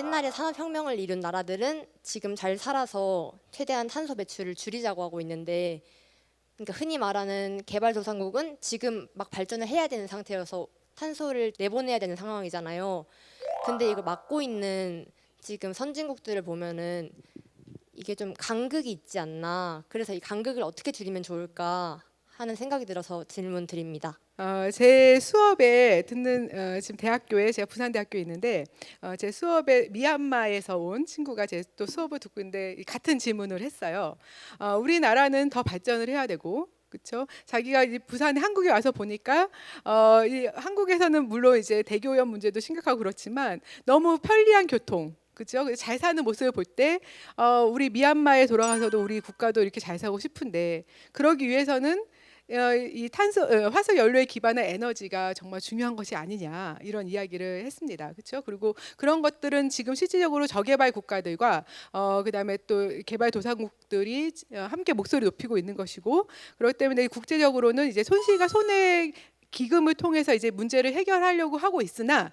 옛날에 산업혁명을 이룬 나라들은 지금 잘 살아서 최대한 탄소 배출을 줄이자고 하고 있는데, 그러니까 흔히 말하는 개발도상국은 지금 막 발전을 해야 되는 상태여서 탄소를 내보내야 되는 상황이잖아요. 근데 이걸 막고 있는 지금 선진국들을 보면은 이게 좀 간극이 있지 않나. 그래서 이 간극을 어떻게 줄이면 좋을까 하는 생각이 들어서 질문 드립니다. 제 수업에 듣는 지금 대학교에 제가 부산대학교에 있는데 제 수업에 미얀마에서 온 친구가 제 또 수업을 듣고 있는데 같은 질문을 했어요. 우리나라는 더 발전을 해야 되고 그렇죠? 자기가 이제 부산에 한국에 와서 보니까 이 한국에서는 물론 이제 대기오염 문제도 심각하고 그렇지만 너무 편리한 교통 그렇죠? 잘 사는 모습을 볼 때 우리 미얀마에 돌아가서도 우리 국가도 이렇게 잘 사고 싶은데 그러기 위해서는 이 화석 연료에 기반한 에너지가 정말 중요한 것이 아니냐 이런 이야기를 했습니다. 그렇죠? 그리고 그런 것들은 지금 실질적으로 저개발 국가들과 그다음에 또 개발도상국들이 함께 목소리 높이고 있는 것이고 그렇기 때문에 국제적으로는 이제 손실과 손해 기금을 통해서 이제 문제를 해결하려고 하고 있으나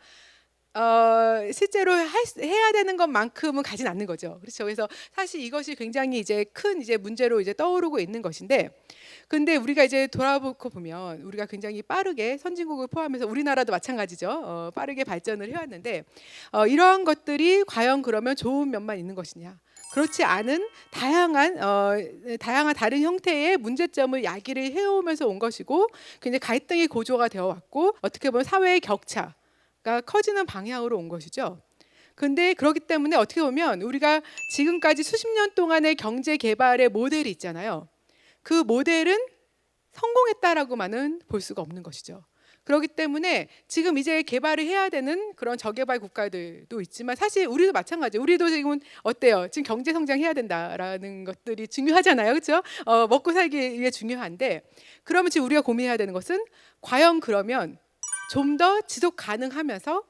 실제로 해야 되는 것만큼은 가진 않는 거죠. 그렇죠. 그래서 사실 이것이 굉장히 이제 큰 이제 문제로 이제 떠오르고 있는 것인데, 근데 우리가 이제 돌아보고 보면 우리가 굉장히 빠르게 선진국을 포함해서 우리나라도 마찬가지죠. 빠르게 발전을 해왔는데 이러한 것들이 과연 그러면 좋은 면만 있는 것이냐? 그렇지 않은 다양한 다른 형태의 문제점을 야기를 해오면서 온 것이고, 굉장히 갈등이 고조가 되어 왔고, 어떻게 보면 사회의 격차. 가 커지는 방향으로 온 것이죠. 근데 그렇기 때문에 어떻게 보면 우리가 지금까지 수십 년 동안의 경제 개발의 모델이 있잖아요. 그 모델은 성공했다라고만은 볼 수가 없는 것이죠. 그렇기 때문에 지금 이제 개발을 해야 되는 그런 저개발 국가들도 있지만 사실 우리도 마찬가지예요. 우리도 지금 어때요? 지금 경제 성장해야 된다라는 것들이 중요하잖아요. 그렇죠? 먹고 살기 위해 중요한데 그러면 지금 우리가 고민해야 되는 것은 과연 그러면 좀 더 지속 가능하면서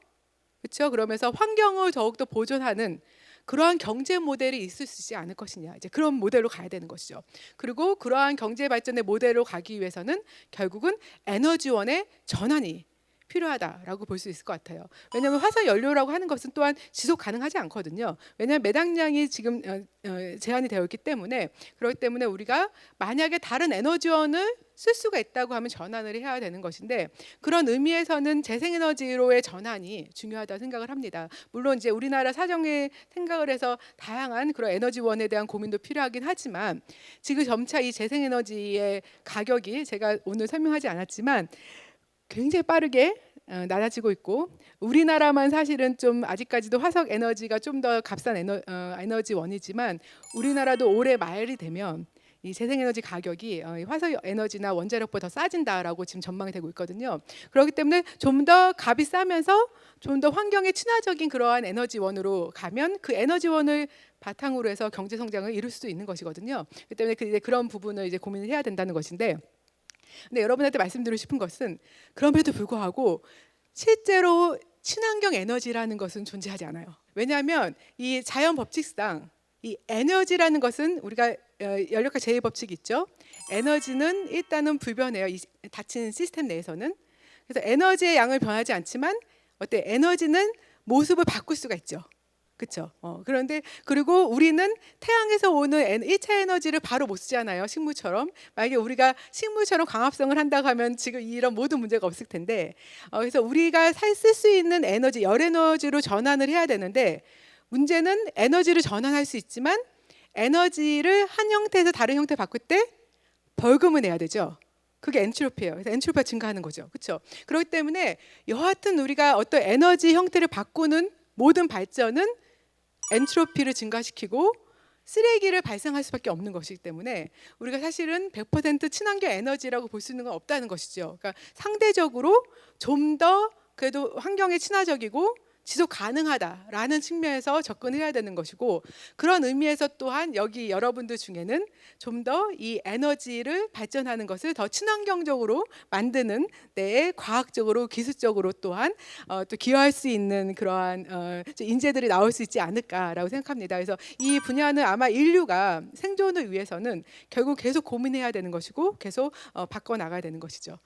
그렇죠? 그러면서 환경을 더욱더 보존하는 그러한 경제 모델이 있을 수 있지 않을 것이냐. 이제 그런 모델로 가야 되는 것이죠. 그리고 그러한 경제 발전의 모델로 가기 위해서는 결국은 에너지원의 전환이 필요하다라고 볼 수 있을 것 같아요. 왜냐하면 화석 연료라고 하는 것은 또한 지속 가능하지 않거든요. 왜냐하면 매당량이 지금 제한이 되어 있기 때문에 그렇기 때문에 우리가 만약에 다른 에너지원을 쓸 수가 있다고 하면 전환을 해야 되는 것인데 그런 의미에서는 재생에너지로의 전환이 중요하다고 생각을 합니다. 물론 이제 우리나라 사정에 생각을 해서 다양한 그런 에너지원에 대한 고민도 필요하긴 하지만 지금 점차 이 재생에너지의 가격이 제가 오늘 설명하지 않았지만 굉장히 빠르게 낮아지고 있고 우리나라만 사실은 좀 아직까지도 화석 에너지가 좀 더 값싼 에너지원이지만 우리나라도 올해 말이 되면 이 재생에너지 가격이 화석 에너지나 원자력보다 더 싸진다라고 지금 전망이 되고 있거든요. 그렇기 때문에 좀 더 값이 싸면서 좀 더 환경에 친화적인 그러한 에너지원으로 가면 그 에너지원을 바탕으로 해서 경제 성장을 이룰 수 있는 것이거든요. 그렇기 때문에 이제 그런 부분을 이제 고민을 해야 된다는 것인데 근데 여러분한테 말씀드리고 싶은 것은 그럼에도 불구하고 실제로 친환경 에너지라는 것은 존재하지 않아요. 왜냐하면 이 자연 법칙상 이 에너지라는 것은 우리가 연력학 제2 법칙이 있죠. 에너지는 일단은 불변해요. 이 닫힌 시스템 내에서는. 그래서 에너지의 양을 변하지 않지만 어때? 에너지는 모습을 바꿀 수가 있죠. 그렇죠. 그런데 그리고 우리는 태양에서 오는 1차 에너지를 바로 못 쓰잖아요. 식물처럼. 만약에 우리가 식물처럼 광합성을 한다고 하면 지금 이런 모든 문제가 없을 텐데 그래서 우리가 쓸 수 있는 에너지, 열 에너지로 전환을 해야 되는데 문제는 에너지를 전환할 수 있지만 에너지를 한 형태에서 다른 형태 바꿀 때 벌금을 내야 되죠. 그게 엔트로피예요. 그래서 엔트로피가 증가하는 거죠. 그렇죠? 그렇기 때문에 여하튼 우리가 어떤 에너지 형태를 바꾸는 모든 발전은 엔트로피를 증가시키고 쓰레기를 발생할 수밖에 없는 것이기 때문에 우리가 사실은 100% 친환경 에너지라고 볼 수 있는 건 없다는 것이죠. 그러니까 상대적으로 좀 더 그래도 환경에 친화적이고 지속 가능하다라는 측면에서 접근해야 되는 것이고 그런 의미에서 또한 여기 여러분들 중에는 좀 더 이 에너지를 발전하는 것을 더 친환경적으로 만드는 데 과학적으로 기술적으로 또한 또 기여할 수 있는 그러한 인재들이 나올 수 있지 않을까라고 생각합니다. 그래서 이 분야는 아마 인류가 생존을 위해서는 결국 계속 고민해야 되는 것이고 계속 바꿔 나가야 되는 것이죠.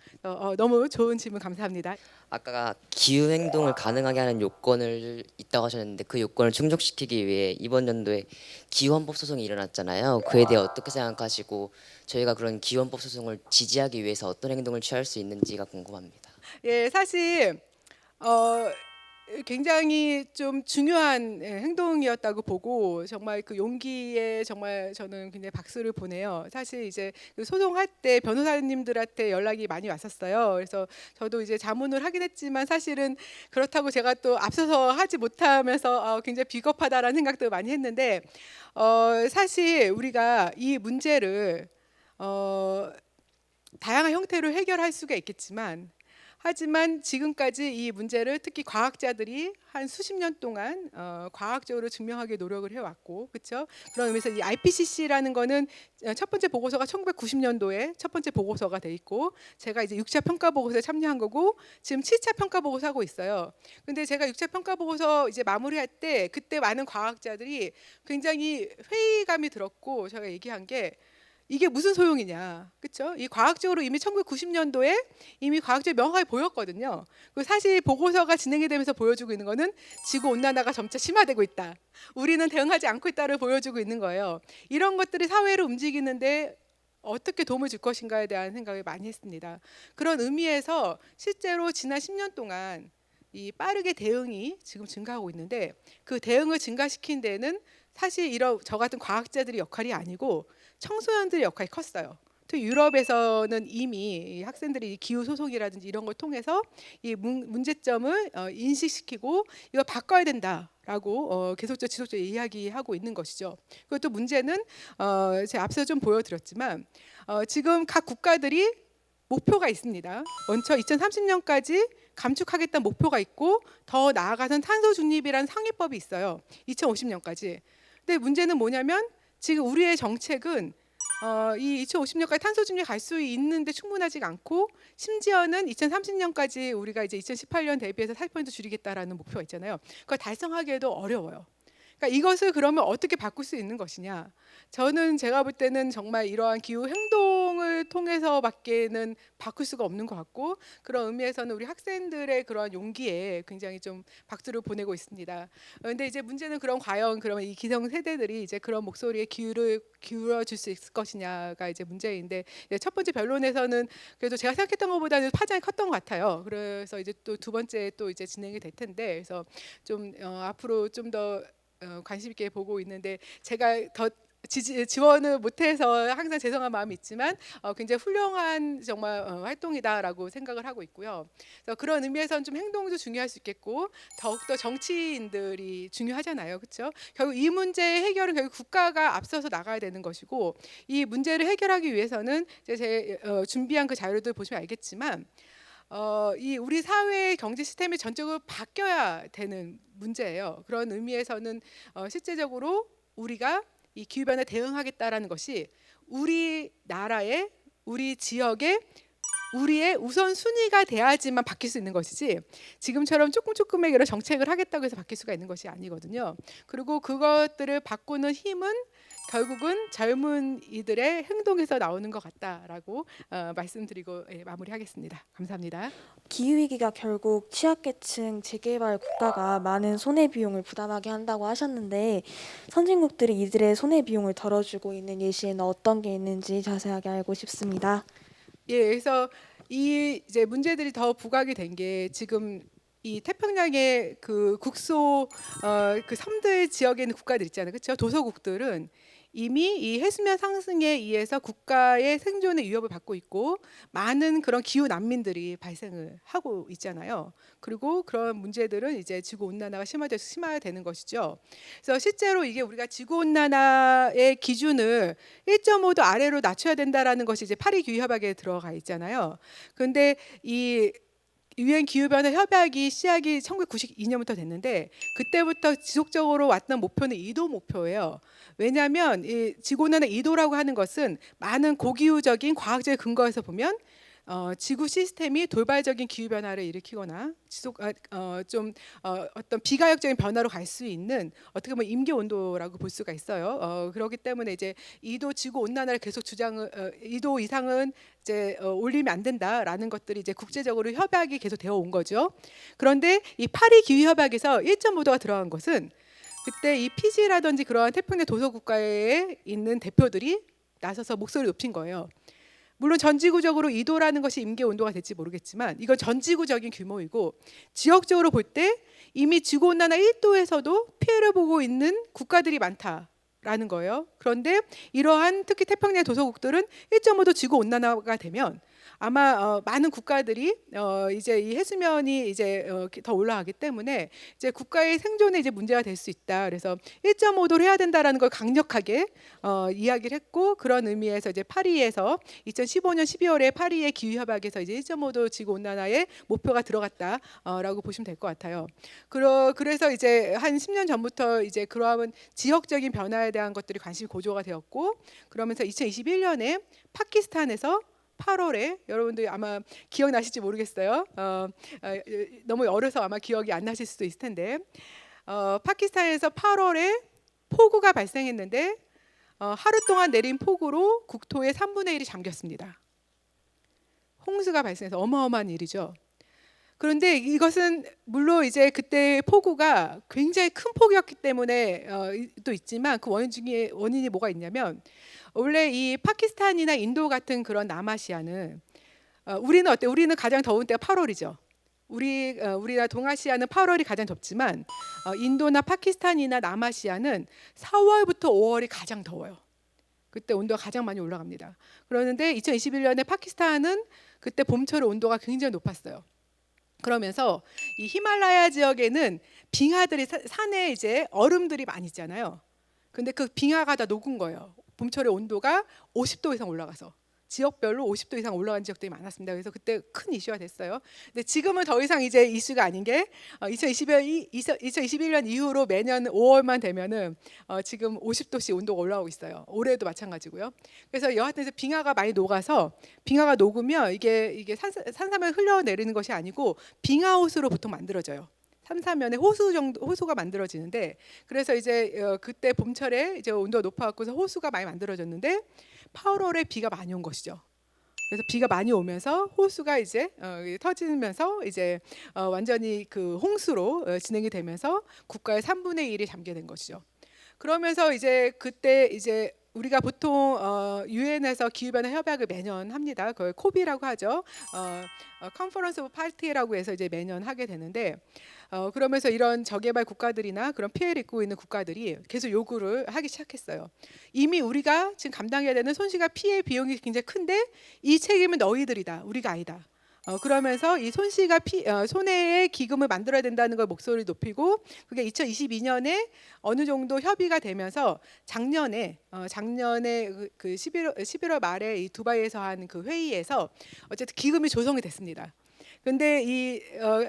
너무 좋은 질문 감사합니다. 아까 기후 행동을 가능하게 하는 요건 요건을 있다고 하셨는데 그 요건을 충족시키기 위해 이번 연도에 기후헌법 소송이 일어났잖아요. 그에 대해 어떻게 생각하시고 저희가 그런 기후헌법 소송을 지지하기 위해서 어떤 행동을 취할 수 있는지가 궁금합니다. 예, 사실 어, 굉장히 좀 중요한 행동이었다고 보고 정말 그 용기에 정말 저는 굉장히 박수를 보내요. 사실 이제 그 소송할 때 변호사님들한테 연락이 많이 왔었어요. 그래서 저도 이제 자문을 하긴 했지만 사실은 그렇다고 제가 또 앞서서 하지 못하면서 굉장히 비겁하다라는 생각도 많이 했는데 사실 우리가 이 문제를 다양한 형태로 해결할 수가 있겠지만 하지만 지금까지 이 문제를 특히 과학자들이 한 수십 년 동안 과학적으로 증명하기 노력을 해왔고, 그렇죠? 그런 의미에서 이 IPCC라는 거는 첫 번째 보고서가 1990년도에 첫 번째 보고서가 돼 있고, 제가 이제 6차 평가 보고서에 참여한 거고 지금 7차 평가 보고서 하고 있어요. 근데 제가 6차 평가 보고서 이제 마무리할 때 그때 많은 과학자들이 굉장히 회의감이 들었고 제가 얘기한 게 이게 무슨 소용이냐, 그렇죠? 이 과학적으로 이미 1990년도에 이미 과학적으로 명확하게 보였거든요. 그 사실 보고서가 진행이 되면서 보여주고 있는 거는 지구 온난화가 점차 심화되고 있다. 우리는 대응하지 않고 있다를 보여주고 있는 거예요. 이런 것들이 사회를 움직이는데 어떻게 도움을 줄 것인가에 대한 생각을 많이 했습니다. 그런 의미에서 실제로 지난 10년 동안 이 빠르게 대응이 지금 증가하고 있는데 그 대응을 증가시킨 데는 사실 이런 저 같은 과학자들의 역할이 아니고 청소년들의 역할이 컸어요. 특히 유럽에서는 이미 이 학생들이 기후 소송이라든지 이런 걸 통해서 이 문제점을 인식시키고 이거 바꿔야 된다라고 계속적으로 지속적으로 이야기하고 있는 것이죠. 그리고 또 문제는 제가 앞서 좀 보여드렸지만 지금 각 국가들이 목표가 있습니다. 먼저 2030년까지 감축하겠다는 목표가 있고 더 나아가서는 탄소 중립이라는 상위법이 있어요. 2050년까지. 근데 문제는 뭐냐면 지금 우리의 정책은 이 2050년까지 탄소 중립 갈 수 있는데 충분하지가 않고 심지어는 2030년까지 우리가 이제 2018년 대비해서 40% 줄이겠다라는 목표가 있잖아요. 그걸 달성하기에도 어려워요. 그러니까 이것을 그러면 어떻게 바꿀 수 있는 것이냐? 저는 제가 볼 때는 정말 이러한 기후 행동을 통해서밖에는 바꿀 수가 없는 것 같고 그런 의미에서는 우리 학생들의 그런 용기에 굉장히 좀 박수를 보내고 있습니다. 그런데 이제 문제는 그러면 이 기성 세대들이 이제 그런 목소리에 기울여 줄 수 있을 것이냐가 이제 문제인데 첫 번째 변론에서는 그래도 제가 생각했던 것보다는 파장이 컸던 것 같아요. 그래서 이제 또 두 번째 또 이제 진행이 될 텐데 그래서 좀 앞으로 좀 더 관심 있게 보고 있는데 제가 더 지원을 못해서 항상 죄송한 마음이 있지만 굉장히 훌륭한 정말 활동이다라고 생각을 하고 있고요. 그래서 그런 의미에서는 좀 행동도 중요할 수 있겠고 더욱더 정치인들이 중요하잖아요, 그렇죠? 결국 이 문제의 해결은 결국 국가가 앞서서 나가야 되는 것이고 이 문제를 해결하기 위해서는 제 준비한 그 자료들 보시면 알겠지만 이 우리 사회의 경제 시스템이 전적으로 바뀌어야 되는 문제예요. 그런 의미에서는 실제적으로 우리가 이 기후 변화에 대응하겠다라는 것이 우리나라의 우리 지역의 우리의 우선 순위가 돼야지만 바뀔 수 있는 것이지 지금처럼 조금의 이런 정책을 하겠다고 해서 바뀔 수가 있는 것이 아니거든요. 그리고 그것들을 바꾸는 힘은 결국은 젊은이들의 행동에서 나오는 것 같다라고 말씀드리고 마무리하겠습니다. 감사합니다. 기후위기가 결국 취약계층 재개발 국가가 많은 손해비용을 부담하게 한다고 하셨는데 선진국들이 이들의 손해비용을 덜어주고 있는 예시에는 어떤 게 있는지 자세하게 알고 싶습니다. 예, 그래서 이 이제 문제들이 더 부각이 된 게 지금 이 태평양의 그 국소 그 섬들 지역에 있는 국가들 있잖아요, 그렇죠? 도서국들은 이미 이 해수면 상승에 의해서 국가의 생존의 위협을 받고 있고 많은 그런 기후 난민들이 발생을 하고 있잖아요. 그리고 그런 문제들은 이제 지구 온난화가 심화되는 것이죠. 그래서 실제로 이게 우리가 지구 온난화의 기준을 1.5도 아래로 낮춰야 된다라는 것이 이제 파리 기후 협약에 들어가 있잖아요. 그런데 이 유엔 기후변화 협약이 시작이 1992년부터 됐는데 그때부터 지속적으로 왔던 목표는 2도 목표예요. 왜냐하면 이 지구온난화 2도라고 하는 것은 많은 고기후적인 과학적인 근거에서 보면 지구 시스템이 돌발적인 기후 변화를 일으키거나 어떤 비가역적인 변화로 갈 수 있는 어떻게 보면 임기 온도라고 볼 수가 있어요. 그렇기 때문에 이제 2도 지구 온난화를 계속 2도 이상은 이제 올리면 안 된다라는 것들이 이제 국제적으로 협약이 계속 되어 온 거죠. 그런데 이 파리 기후 협약에서 1.5도가 들어간 것은 그때 이 피지라든지 그러한 태평양 도서 국가에 있는 대표들이 나서서 목소리를 높인 거예요. 물론 전지구적으로 2도라는 것이 임계 온도가 될지 모르겠지만 이건 전지구적인 규모이고 지역적으로 볼 때 이미 지구 온난화 1도에서도 피해를 보고 있는 국가들이 많다라는 거예요. 그런데 이러한 특히 태평양 도서국들은 1.5도 지구 온난화가 되면 아마 많은 국가들이 이제 이 해수면이 이제 더 올라가기 때문에 이제 국가의 생존에 이제 문제가 될 수 있다. 그래서 1.5도를 해야 된다라는 걸 강력하게 이야기를 했고 그런 의미에서 이제 파리에서 2015년 12월에 파리의 기후 협약에서 이제 1.5도 지구 온난화의 목표가 들어갔다라고 보시면 될 것 같아요. 그래서 이제 한 10년 전부터 이제 그러한 지역적인 변화에 대한 것들이 관심이 고조가 되었고 그러면서 2021년에 파키스탄에서 8월에 여러분들 아마 기억나실지 모르겠어요. 너무 어려서 아마 기억이 안 나실 수도 있을 텐데 파키스탄에서 8월에 폭우가 발생했는데 하루 동안 내린 폭우로 국토의 3분의 1이 잠겼습니다. 홍수가 발생해서 어마어마한 일이죠. 그런데 이것은 물론 이제 그때 폭우가 굉장히 큰 폭이었기 때문에 또 있지만 그 원인이 뭐가 있냐면 원래 이 파키스탄이나 인도 같은 그런 남아시아는 우리는 어때? 우리는 가장 더운 때가 8월이죠. 우리나라 동아시아는 8월이 가장 덥지만 인도나 파키스탄이나 남아시아는 4월부터 5월이 가장 더워요. 그때 온도가 가장 많이 올라갑니다. 그러는데 2021년에 파키스탄은 그때 봄철 온도가 굉장히 높았어요. 그러면서 이 히말라야 지역에는 빙하들이 산에 이제 얼음들이 많이 있잖아요. 근데 그 빙하가 다 녹은 거예요. 봄철에 온도가 50도 이상 올라가서 지역별로 50도 이상 올라간 지역들이 많았습니다. 그래서 그때 큰 이슈가 됐어요. 근데 지금은 더 이상 이제 이슈가 아닌 게 2021년 이후로 매년 5월만 되면은 지금 50도씩 온도가 올라오고 있어요. 올해도 마찬가지고요. 그래서 여하튼 빙하가 많이 녹아서 빙하가 녹으면 이게 산사면에 흘러내리는 것이 아니고 빙하호수로 보통 만들어져요. 삼사면에 호수가 만들어지는데 그래서 이제 그때 봄철에 이제 온도가 높아갖고서 호수가 많이 만들어졌는데 8월에 비가 많이 온 것이죠. 그래서 비가 많이 오면서 호수가 이제 터지면서 이제 완전히 그 홍수로 진행이 되면서 국가의 3분의 1이 잠게 된 것이죠. 그러면서 이제 그때 이제 우리가 보통 유엔에서 기후변화 협약을 매년 합니다. 그걸 코비라고 하죠. 컨퍼런스 오브 파티라고 해서 이제 매년 하게 되는데 그러면서 이런 저개발 국가들이나 그런 피해를 입고 있는 국가들이 계속 요구를 하기 시작했어요. 이미 우리가 지금 감당해야 되는 손실과 피해 비용이 굉장히 큰데 이 책임은 너희들이다. 우리가 아니다. 그러면서 이 손해의 기금을 만들어야 된다는 걸 목소리를 높이고 그게 2022년에 어느 정도 협의가 되면서 작년에 그 11월 말에 이 두바이에서 한 그 회의에서 어쨌든 기금이 조성이 됐습니다. 근데 이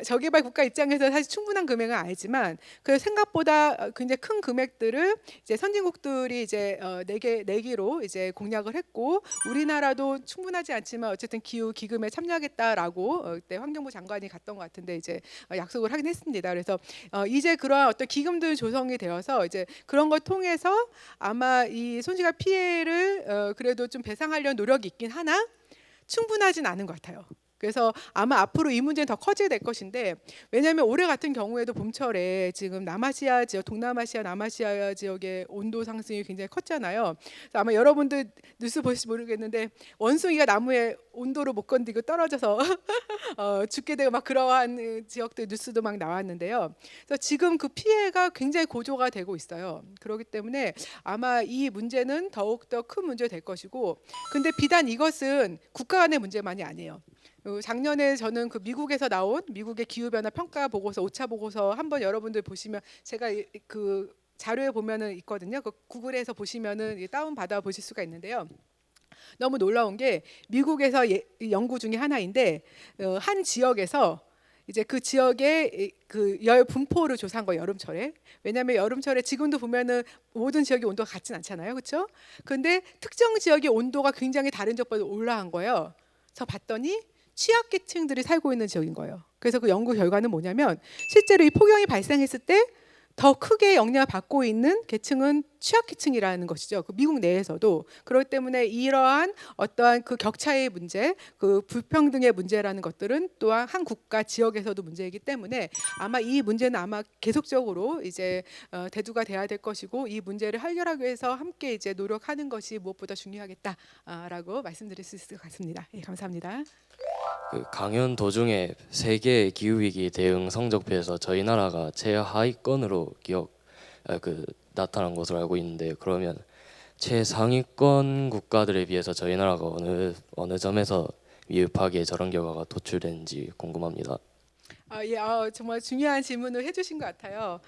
저개발 국가 입장에서 사실 충분한 금액은 아니지만 그 생각보다 굉장히 큰 금액들을 이제 선진국들이 이제 내기로 이제 공약을 했고 우리나라도 충분하지 않지만 어쨌든 기후 기금에 참여하겠다라고 그때 환경부 장관이 갔던 것 같은데 이제 약속을 하긴 했습니다. 그래서 이제 그러한 어떤 기금들 조성이 되어서 이제 그런 걸 통해서 아마 이 손실과 피해를 그래도 좀 배상하려는 노력이 있긴 하나 충분하진 않은 것 같아요. 그래서 아마 앞으로 이 문제는 더 커지게 될 것인데 왜냐하면 올해 같은 경우에도 봄철에 지금 남아시아 지역, 동남아시아, 남아시아 지역의 온도 상승이 굉장히 컸잖아요. 그래서 아마 여러분들 뉴스 보실지 모르겠는데 원숭이가 나무에 온도를 못 건드리고 떨어져서 죽게 되고 막 그러한 지역들 뉴스도 막 나왔는데요. 그래서 지금 그 피해가 굉장히 고조가 되고 있어요. 그렇기 때문에 아마 이 문제는 더욱더 큰 문제가 될 것이고 근데 비단 이것은 국가 간의 문제만이 아니에요. 작년에 저는 그 미국에서 나온 미국의 기후변화 평가 보고서 오차 보고서 한번 여러분들 보시면 제가 그 자료에 보면은 있거든요. 그 구글에서 보시면은 다운 받아 보실 수가 있는데요. 너무 놀라운 게 미국에서 연구 중에 하나인데 한 지역에서 이제 그 지역의 그 열 분포를 조사한 거예요. 여름철에. 왜냐하면 여름철에 지금도 보면은 모든 지역의 온도가 같진 않잖아요, 그렇죠? 근데 특정 지역의 온도가 굉장히 다른 지역보다 올라간 거예요. 봤더니 취약계층들이 살고 있는 지역인 거예요. 그래서 그 연구 결과는 뭐냐면 실제로 이 폭염이 발생했을 때 더 크게 영향을 받고 있는 계층은 취약계층이라는 것이죠. 그 미국 내에서도. 그렇기 때문에 이러한 어떠한 그 격차의 문제, 그 불평등의 문제라는 것들은 또한 한 국가 지역에서도 문제이기 때문에 아마 이 문제는 아마 계속적으로 이제 대두가 돼야 될 것이고, 이 문제를 해결하기 위해서 함께 이제 노력하는 것이 무엇보다 중요하겠다라고 말씀드릴 수 있을 것 같습니다. 예, 감사합니다. 그 강연 도중에 세계 기후 위기 대응 성적표에서 저희 나라가 최하위권으로 나타난 것으로 알고 있는데, 그러면 최상위권 국가들에 비해서 저희 나라가 어느 점에서 미흡하게 저런 결과가 도출된지 궁금합니다. 예, 정말 중요한 질문을 해주신 것 같아요.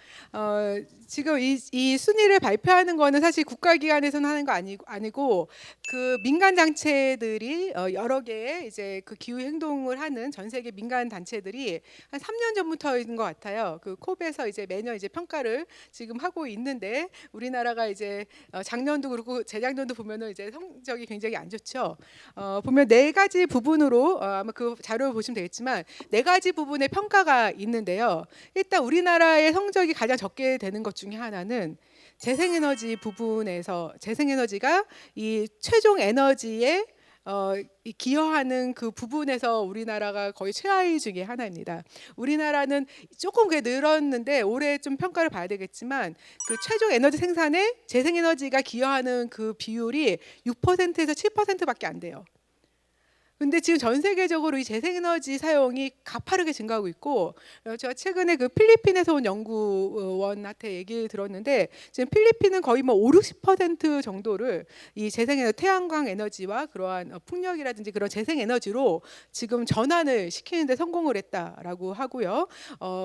지금 이 순위를 발표하는 거는 사실 국가기관에서는 하는 거 아니고 그 민간 단체들이 여러 개의 이제 그 기후 행동을 하는 전 세계 민간 단체들이 한 3년 전부터인 것 같아요. 그 콥에서 이제 매년 이제 평가를 지금 하고 있는데, 우리나라가 이제 작년도 그렇고 재작년도 보면은 이제 성적이 굉장히 안 좋죠. 보면 네 가지 부분으로 아마 그 자료를 보시면 되겠지만 네 가지 부분의 평가가 있는데요. 일단 우리나라의 성적이 가장 적게 되는 것 중에 하나는 재생에너지 부분에서, 재생에너지가 이 최종 에너지에 이 기여하는 그 부분에서 우리나라가 거의 최하위 중에 하나입니다. 우리나라는 조금 그게 늘었는데 올해 좀 평가를 봐야 되겠지만 그 최종 에너지 생산에 재생에너지가 기여하는 그 비율이 6%에서 7%밖에 안 돼요. 근데 지금 전 세계적으로 이 재생에너지 사용이 가파르게 증가하고 있고, 제가 최근에 그 필리핀에서 온 연구원한테 얘기를 들었는데 지금 필리핀은 거의 뭐 50-60% 정도를 이 재생에너지, 태양광 에너지와 그러한 풍력이라든지 그런 재생에너지로 지금 전환을 시키는데 성공을 했다라고 하고요.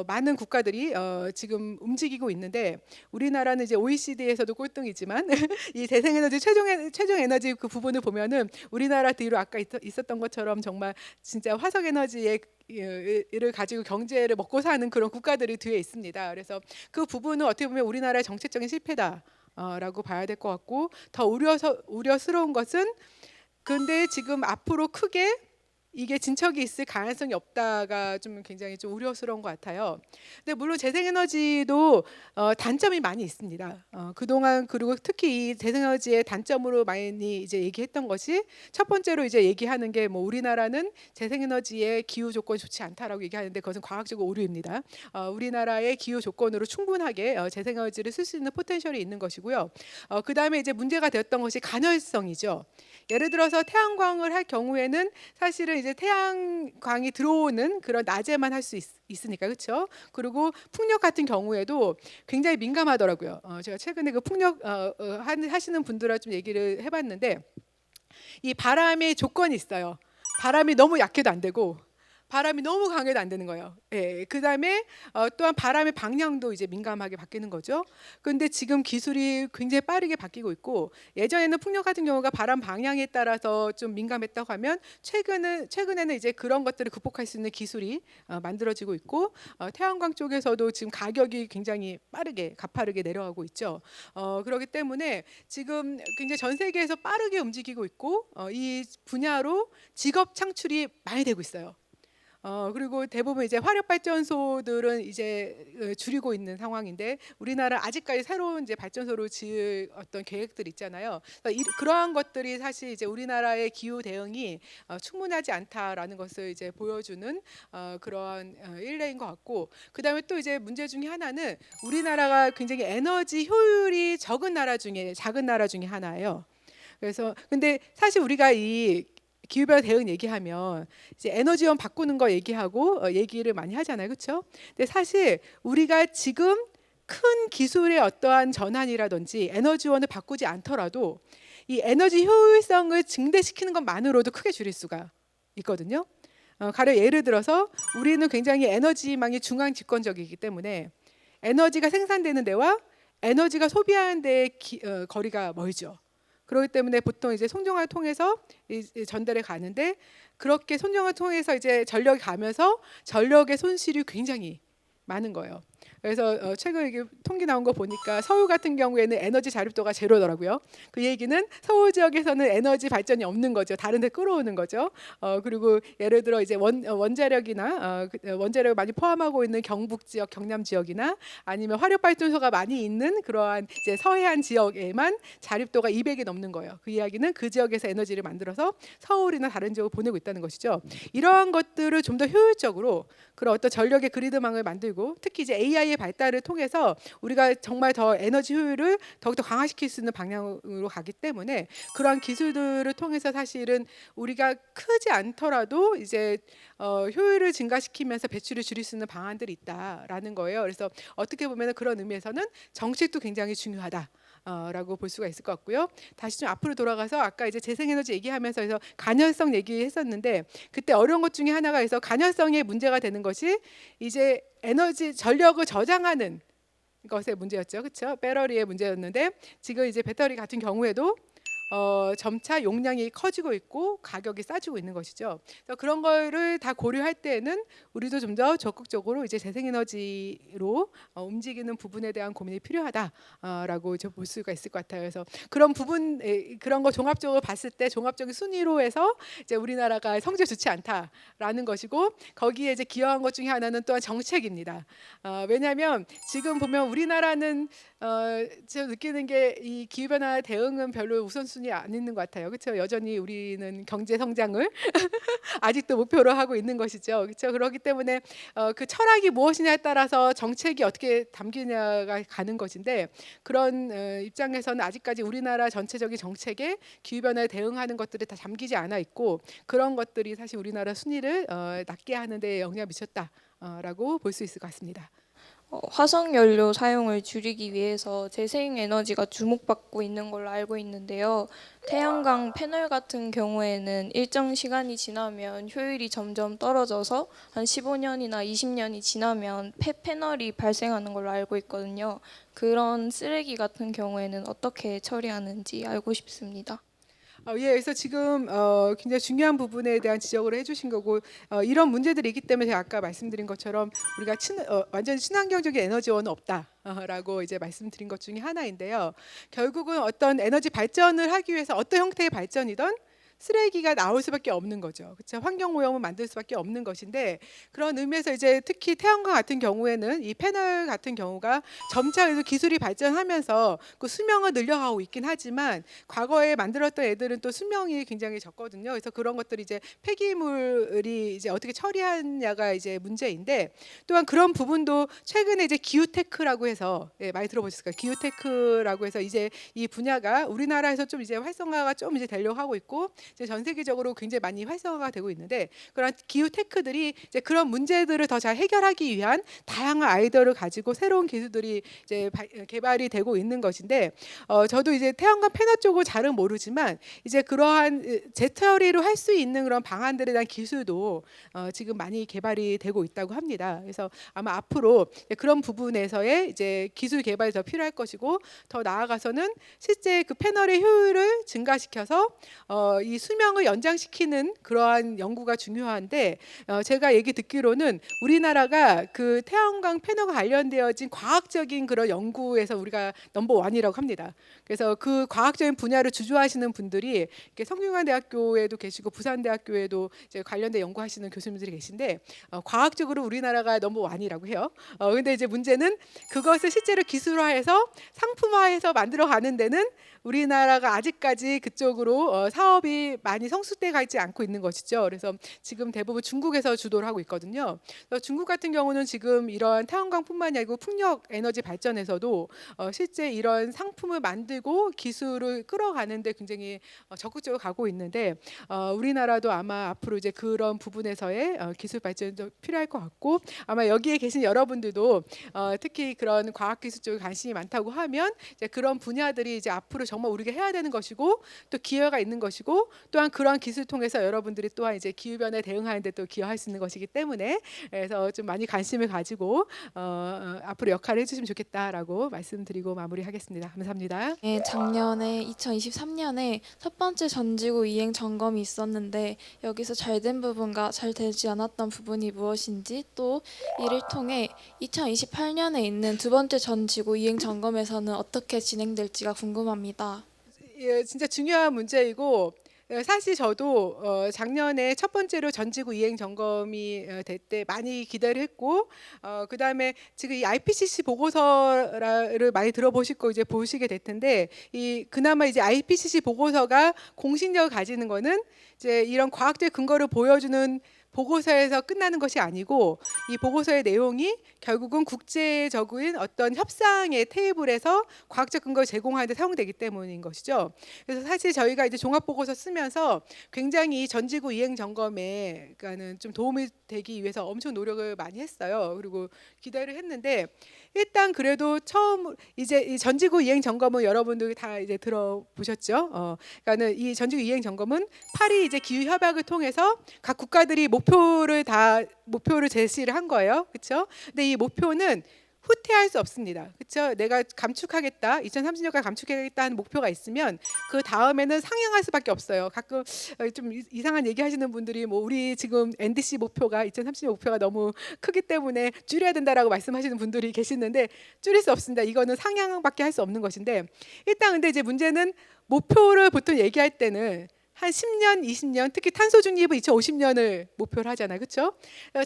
많은 국가들이 지금 움직이고 있는데, 우리나라는 이제 OECD에서도 꼴등이지만 이 재생에너지 최종 에너지 그 부분을 보면은 우리나라 뒤로 아까 있었던 것처럼 정말 진짜 화석 에너지의 를 가지고 경제를 먹고 사는 그런 국가들이 뒤에 있습니다. 그래서 그 부분은 어떻게 보면 우리나라의 정책적인 실패다라고 봐야 될 것 같고, 더 우려스러운 것은 근데 지금 앞으로 크게 이게 진척이 있을 가능성이 없다가 좀 굉장히 좀 우려스러운 것 같아요. 근데 물론 재생에너지도 단점이 많이 있습니다. 그동안 그리고 특히 이 재생에너지의 단점으로 많이 이제 얘기했던 것이, 첫 번째로 이제 얘기하는 게 뭐 우리나라는 재생에너지의 기후 조건이 좋지 않다라고 얘기하는데 그것은 과학적 오류입니다. 우리나라의 기후 조건으로 충분하게 재생에너지를 쓸 수 있는 포텐셜이 있는 것이고요. 그 다음에 이제 문제가 되었던 것이 간헐성이죠. 예를 들어서 태양광을 할 경우에는 사실은 이제 태양광이 들어오는 그런 낮에만 할 수 있으니까, 그렇죠? 그리고 풍력 같은 경우에도 굉장히 민감하더라고요. 제가 최근에 그 풍력 하시는 분들하고 좀 얘기를 해봤는데, 이 바람의 조건이 있어요. 바람이 너무 약해도 안 되고 바람이 너무 강해도 안 되는 거예요. 예, 그다음에 또한 바람의 방향도 이제 민감하게 바뀌는 거죠. 그런데 지금 기술이 굉장히 빠르게 바뀌고 있고, 예전에는 풍력 같은 경우가 바람 방향에 따라서 좀 민감했다고 하면 최근에는 이제 그런 것들을 극복할 수 있는 기술이 만들어지고 있고, 태양광 쪽에서도 지금 가격이 굉장히 가파르게 내려가고 있죠. 그렇기 때문에 지금 굉장히 전 세계에서 빠르게 움직이고 있고, 이 분야로 직업 창출이 많이 되고 있어요. 그리고 대부분 이제 화력 발전소들은 이제 줄이고 있는 상황인데, 우리나라 아직까지 새로운 이제 발전소를 지을 어떤 계획들이 있잖아요. 그러한 것들이 사실 이제 우리나라의 기후 대응이 충분하지 않다라는 것을 이제 보여주는 그러한 일례인 것 같고, 그다음에 또 이제 문제 중에 하나는 우리나라가 굉장히 에너지 효율이 작은 나라 중에 하나예요. 그래서 근데 사실 우리가 이 기후변화 대응 얘기하면 이제 에너지원 바꾸는 거 얘기하고 얘기를 많이 하잖아요, 그렇죠? 근데 사실 우리가 지금 큰 기술의 어떠한 전환이라든지 에너지원을 바꾸지 않더라도 이 에너지 효율성을 증대시키는 것만으로도 크게 줄일 수가 있거든요. 가령 예를 들어서 우리는 굉장히 에너지망이 중앙 집권적이기 때문에 에너지가 생산되는 데와 에너지가 소비하는 데의 거리가 멀죠. 그렇기 때문에 보통 이제 손정화를 통해서 전달해 가는데, 그렇게 손정화를 통해서 이제 전력이 가면서 전력의 손실이 굉장히 많은 거예요. 그래서 최근 이게 통계 나온 거 보니까 서울 같은 경우에는 에너지 자립도가 제로더라고요. 그 얘기는 서울 지역에서는 에너지 발전이 없는 거죠. 다른 데 끌어오는 거죠. 그리고 예를 들어 이제 원자력이나 원자력을 많이 포함하고 있는 경북 지역, 경남 지역이나 아니면 화력 발전소가 많이 있는 그러한 이제 서해안 지역에만 자립도가 200이 넘는 거예요. 그 이야기는 그 지역에서 에너지를 만들어서 서울이나 다른 지역으로 보내고 있다는 것이죠. 이러한 것들을 좀 더 효율적으로 그런 어떤 전력의 그리드망을 만들고 특히 이제 AI의 발달을 통해서 우리가 정말 더 에너지 효율을 더욱더 강화시킬 수 있는 방향으로 가기 때문에 그러한 기술들을 통해서 사실은 우리가 크지 않더라도 이제 효율을 증가시키면서 배출을 줄일 수 있는 방안들이 있다라는 거예요. 그래서 어떻게 보면 그런 의미에서는 정책도 굉장히 중요하다. 라고 볼 수가 있을 것 같고요. 다시 좀 앞으로 돌아가서 아까 이제 재생에너지 얘기하면서 해서 간헐성 얘기했었는데 그때 어려운 것 중에 하나가 있어 간헐성의 문제가 되는 것이 이제 에너지 전력을 저장하는 것의 문제였죠. 그렇죠? 배터리의 문제였는데 지금 이제 배터리 같은 경우에도 점차 용량이 커지고 있고 가격이 싸지고 있는 것이죠. 그래서 그런 거를 다 고려할 때에는 우리도 좀 더 적극적으로 이제 재생에너지로 움직이는 부분에 대한 고민이 필요하다라고 볼 수가 있을 것 같아요. 그래서 그런 부분 그런 거 종합적으로 봤을 때 종합적인 순위로 해서 이제 우리나라가 성적 좋지 않다라는 것이고 거기에 이제 기여한 것 중에 하나는 또한 정책입니다. 왜냐하면 지금 보면 우리나라는 제가 느끼는 게 이 기후 변화 대응은 별로 우선순위 안 있는 것 같아요. 그렇죠? 여전히 우리는 경제 성장을 아직도 목표로 하고 있는 것이죠. 그렇죠? 그렇기 때문에 그 철학이 무엇이냐에 따라서 정책이 어떻게 담기냐가 가는 것인데 그런 입장에서는 아직까지 우리나라 전체적인 정책에 기후 변화에 대응하는 것들이 다 담기지 않아 있고 그런 것들이 사실 우리나라 순위를 낮게 하는 데 영향을 미쳤다라고 볼 수 있을 것 같습니다. 화석 연료 사용을 줄이기 위해서 재생에너지가 주목받고 있는 걸로 알고 있는데요. 태양광 패널 같은 경우에는 일정 시간이 지나면 효율이 점점 떨어져서 한 15년이나 20년이 지나면 폐패널이 발생하는 걸로 알고 있거든요. 그런 쓰레기 같은 경우에는 어떻게 처리하는지 알고 싶습니다. 예, 그래서 지금 굉장히 중요한 부분에 대한 지적을 해주신 거고 이런 문제들이 있기 때문에 제가 아까 말씀드린 것처럼 우리가 완전히 친환경적인 에너지원은 없다라고 이제 말씀드린 것 중에 하나인데요. 결국은 어떤 에너지 발전을 하기 위해서 어떤 형태의 발전이든 쓰레기가 나올 수밖에 없는 거죠. 그렇죠? 환경 오염을 만들 수밖에 없는 것인데 그런 의미에서 이제 특히 태양광 같은 경우에는 이 패널 같은 경우가 점차 기술이 발전하면서 그 수명을 늘려가고 있긴 하지만 과거에 만들었던 애들은 또 수명이 굉장히 적거든요. 그래서 그런 것들이 이제 폐기물이 이제 어떻게 처리하냐가 이제 문제인데 또한 그런 부분도 최근에 이제 기후테크라고 해서 많이 들어보셨을 거예요. 기후테크라고 해서 이제 이 분야가 우리나라에서 좀 이제 활성화가 좀 이제 되려고 하고 있고 이제 전 세계적으로 굉장히 많이 활성화가 되고 있는데 그런 기후 테크들이 이제 그런 문제들을 더 잘 해결하기 위한 다양한 아이디어를 가지고 새로운 기술들이 이제 개발이 되고 있는 것인데 저도 이제 태양광 패널 쪽을 잘은 모르지만 이제 그러한 재처리로 할 수 있는 그런 방안들에 대한 기술도 지금 많이 개발이 되고 있다고 합니다. 그래서 아마 앞으로 그런 부분에서의 이제 기술 개발이 더 필요할 것이고 더 나아가서는 실제 그 패널의 효율을 증가시켜서 이 수명을 연장시키는 그러한 연구가 중요한데 제가 얘기 듣기로는 우리나라가 그 태양광 패널과 관련되어진 과학적인 그런 연구에서 우리가 넘버원이라고 합니다. 그래서 그 과학적인 분야를 주조하시는 분들이 이렇게 성균관대학교에도 계시고 부산대학교에도 이제 관련된 연구하시는 교수님들이 계신데 과학적으로 우리나라가 넘버원이라고 해요. 근데 이제 문제는 그것을 실제로 기술화해서 상품화해서 만들어 가는 데는 우리나라가 아직까지 그쪽으로 사업이 많이 성숙돼 있지 않고 있는 것이죠. 그래서 지금 대부분 중국에서 주도를 하고 있거든요. 그래서 중국 같은 경우는 지금 이런 태양광뿐만이 아니고 풍력 에너지 발전에서도 실제 이런 상품을 만들고 기술을 끌어가는데 굉장히 적극적으로 가고 있는데 우리나라도 아마 앞으로 이제 그런 부분에서의 기술 발전도 필요할 것 같고 아마 여기에 계신 여러분들도 특히 그런 과학기술 쪽에 관심이 많다고 하면 이제 그런 분야들이 이제 앞으로 정말 우리가 해야 되는 것이고 또 기회가 있는 것이고 또한 그러한 기술 통해서 여러분들이 또한 이제 기후 변화에 대응하는 데 또 기여할 수 있는 것이기 때문에 그래서 좀 많이 관심을 가지고 앞으로 역할을 해주시면 좋겠다라고 말씀드리고 마무리하겠습니다. 감사합니다. 네, 작년에 2023년에 첫 번째 전지구 이행 점검이 있었는데 여기서 잘된 부분과 잘 되지 않았던 부분이 무엇인지 또 이를 통해 2028년에 있는 두 번째 전지구 이행 점검에서는 어떻게 진행될지가 궁금합니다. 예, 진짜 중요한 문제이고 사실 저도 작년에 첫 번째로 전지구 이행 점검이 될 때 많이 기대를 했고 그다음에 지금 이 IPCC 보고서를 많이 들어보시고 이제 보시게 될 텐데 이 그나마 이제 IPCC 보고서가 공신력을 가지는 거는 이제 이런 과학적 근거를 보여주는 보고서에서 끝나는 것이 아니고 이 보고서의 내용이 결국은 국제적인 어떤 협상의 테이블에서 과학적 근거를 제공하는 데 사용되기 때문인 것이죠. 그래서 사실 저희가 이제 종합 보고서 쓰면서 굉장히 전지구 이행 점검에 그러니까는 좀 도움이 되기 위해서 엄청 노력을 많이 했어요. 그리고 기대를 했는데 일단 그래도 처음 이제 이 전지구 이행 점검은 여러분들이 다 이제 들어보셨죠. 그러니까는 이 전지구 이행 점검은 파리 이제 기후 협약을 통해서 각 국가들이 목표를 제시를 한 거예요. 그렇죠? 근데 이 목표는 후퇴할 수 없습니다. 그렇죠? 내가 감축하겠다, 2030년까지 감축하겠다 하는 목표가 있으면 그 다음에는 상향할 수밖에 없어요. 가끔 좀 이상한 얘기하시는 분들이 뭐 우리 지금 NDC 목표가 2030년 목표가 너무 크기 때문에 줄여야 된다라고 말씀하시는 분들이 계시는데 줄일 수 없습니다. 이거는 상향밖에 할 수 없는 것인데 일단 근데 이제 문제는 목표를 보통 얘기할 때는 한 10년, 20년, 특히 탄소 중립은 2050년을 목표로 하잖아요. 그렇죠?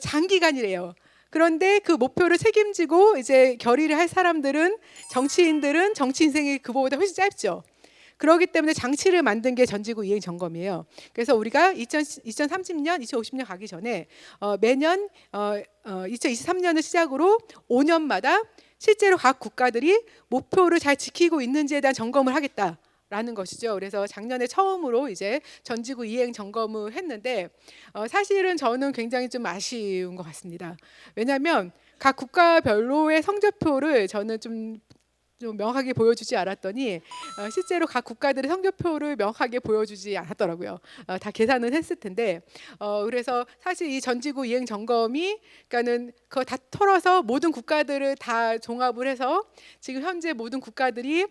장기간이래요. 그런데 그 목표를 책임지고 이제 결의를 할 사람들은 정치인들은 정치 인생이 그거보다 훨씬 짧죠. 그렇기 때문에 장치를 만든 게 전지구 이행 점검이에요. 그래서 우리가 2030년, 2050년 가기 전에 매년 2023년을 시작으로 5년마다 실제로 각 국가들이 목표를 잘 지키고 있는지에 대한 점검을 하겠다. 라는 것이죠. 그래서 작년에 처음으로 이제 전지구 이행 점검을 했는데 사실은 저는 굉장히 좀 아쉬운 것 같습니다. 왜냐하면 각 국가별로의 성적표를 저는 좀 명확하게 보여주지 않았더니 실제로 각 국가들의 성적표를 명확하게 보여주지 않았더라고요. 다 계산은 했을 텐데 그래서 사실 이 전지구 이행 점검이 그러니까는 그거 다 털어서 모든 국가들을 다 종합을 해서 지금 현재 모든 국가들이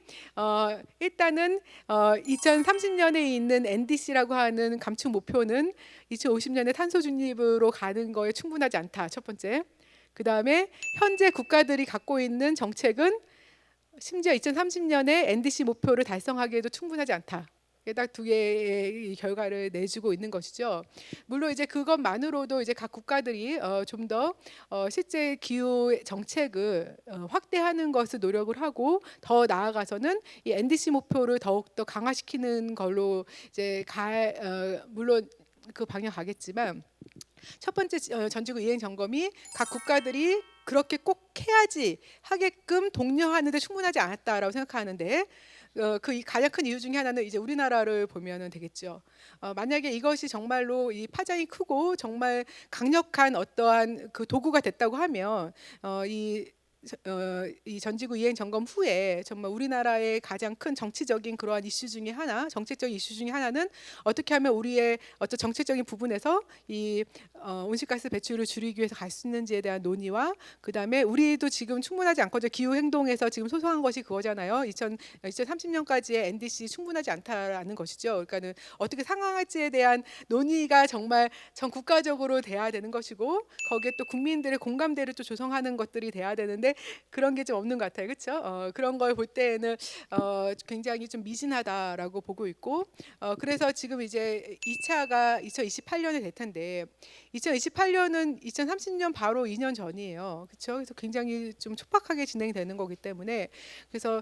일단은 2030년에 있는 NDC라고 하는 감축 목표는 2050년에 탄소 중립으로 가는 거에 충분하지 않다. 첫 번째. 그 다음에 현재 국가들이 갖고 있는 정책은 심지어 2030년에 NDC 목표를 달성하기에도 충분하지 않다. 딱 두 개의 결과를 내주고 있는 것이죠. 물론 이제 그것만으로도 이제 각 국가들이 좀 더 실제 기후 정책을 확대하는 것을 노력을 하고 더 나아가서는 이 NDC 목표를 더욱 더 강화시키는 걸로 이제 물론 그 방향 가겠지만 첫 번째 전지구 이행 점검이 각 국가들이 그렇게 꼭 해야지 하게끔 독려하는데 충분하지 않았다라고 생각하는데 그 가장 큰 이유 중에 하나는 이제 우리나라를 보면은 되겠죠. 만약에 이것이 정말로 이 파장이 크고 정말 강력한 어떠한 그 도구가 됐다고 하면 이 전지구 이행 점검 후에 정말 우리나라의 가장 큰 정치적인 그러한 이슈 중에 하나, 정책적인 이슈 중에 하나는 어떻게 하면 우리의 어떤 정책적인 부분에서 이 온실가스 배출을 줄이기 위해서 갈 수 있는지에 대한 논의와 그다음에 우리도 지금 충분하지 않거든요. 기후 행동에서 지금 소소한 것이 그거잖아요. 2030년까지의 NDC 충분하지 않다라는 것이죠. 그러니까는 어떻게 상황할지에 대한 논의가 정말 전 국가적으로 돼야 되는 것이고 거기에 또 국민들의 공감대를 또 조성하는 것들이 돼야 되는데 그런 게 좀 없는 것 같아요. 그렇죠? 그런 걸 볼 때에는 굉장히 좀 미진하다라고 보고 있고 그래서 지금 이제 2차가 2028년에 될 텐데 2028년은 2030년 바로 2년 전이에요. 그렇죠? 그래서 굉장히 좀 촉박하게 진행되는 거기 때문에 그래서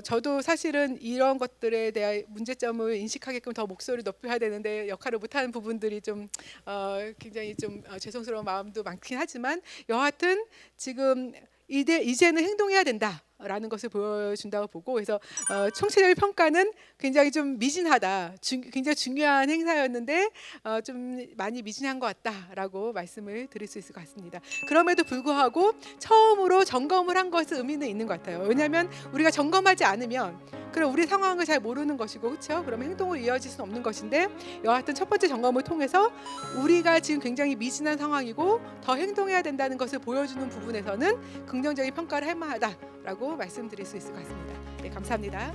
저도 사실은 이런 것들에 대한 문제점을 인식하게끔 더 목소리를 높여야 되는데 역할을 못하는 부분들이 좀 굉장히 좀 죄송스러운 마음도 많긴 하지만 여하튼 지금 이제는 행동해야 된다. 라는 것을 보여준다고 보고, 그래서 총체적인 평가는 굉장히 좀 미진하다, 굉장히 중요한 행사였는데 좀 많이 미진한 것 같다라고 말씀을 드릴 수 있을 것 같습니다. 그럼에도 불구하고 처음으로 점검을 한 것은 의미는 있는 것 같아요. 왜냐하면 우리가 점검하지 않으면 그럼 우리 상황을 잘 모르는 것이고, 그렇죠? 그러면 행동으로 이어질 수는 없는 것인데, 여하튼 첫 번째 점검을 통해서 우리가 지금 굉장히 미진한 상황이고 더 행동해야 된다는 것을 보여주는 부분에서는 긍정적인 평가를 할 만하다라고 말씀드릴 수 있을 것 같습니다. 네, 감사합니다.